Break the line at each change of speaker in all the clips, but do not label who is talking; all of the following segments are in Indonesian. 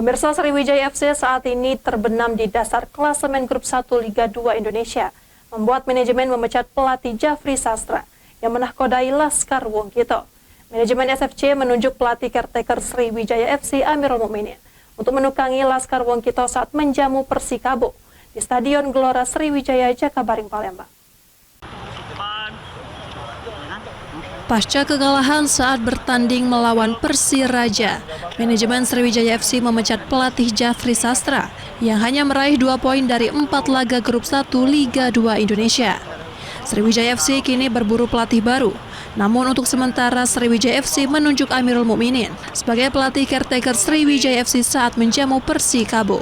Pemirsa, Sriwijaya FC saat ini terbenam di dasar klasemen grup 1 Liga 2 Indonesia, membuat manajemen memecat pelatih Jafri Sastra yang menahkodai Laskar Wongkito. Manajemen SFC menunjuk pelatih caretaker Sriwijaya FC Amirul Mukminin untuk menukangi Laskar Wongkito saat menjamu Persikabo di Stadion Gelora Sriwijaya Jakabaring, Palembang. Pasca kekalahan saat bertanding melawan Persiraja, manajemen Sriwijaya FC memecat pelatih Jafri Sastra yang hanya meraih 2 poin dari 4 laga grup 1 Liga 2 Indonesia. Sriwijaya FC kini berburu pelatih baru, namun untuk sementara Sriwijaya FC menunjuk Amirul Mukminin sebagai pelatih caretaker Sriwijaya FC saat menjamu Persikabo.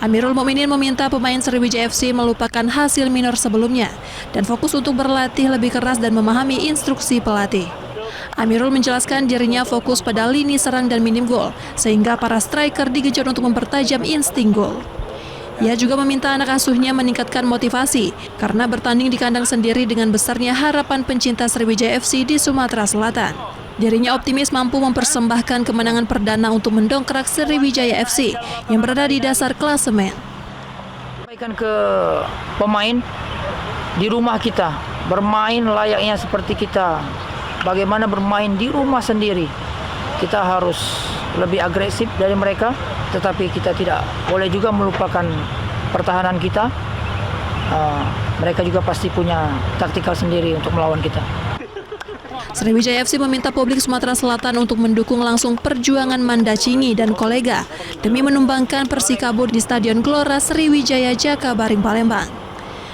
Amirul Mukminin meminta pemain Sriwijaya FC melupakan hasil minor sebelumnya dan fokus untuk berlatih lebih keras dan memahami instruksi pelatih. Amirul menjelaskan dirinya fokus pada lini serang dan minim gol, sehingga para striker digenjot untuk mempertajam insting gol. Ia juga meminta anak asuhnya meningkatkan motivasi karena bertanding di kandang sendiri dengan besarnya harapan pencinta Sriwijaya FC di Sumatera Selatan. Dirinya optimis mampu mempersembahkan kemenangan perdana untuk mendongkrak Sriwijaya FC yang berada di dasar klasemen.
Sampaikan ke pemain di rumah kita, bermain layaknya seperti kita. Bagaimana bermain di rumah sendiri. Kita harus lebih agresif dari mereka, tetapi kita tidak boleh juga melupakan pertahanan kita. Mereka juga pasti punya taktikal sendiri untuk melawan kita.
Sriwijaya FC meminta publik Sumatera Selatan untuk mendukung langsung perjuangan Mandacingi dan kolega demi menumbangkan Persikabo di Stadion Gelora Sriwijaya Jakabaring, Palembang.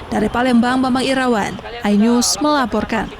Dari Palembang, Bambang Irawan, iNews melaporkan.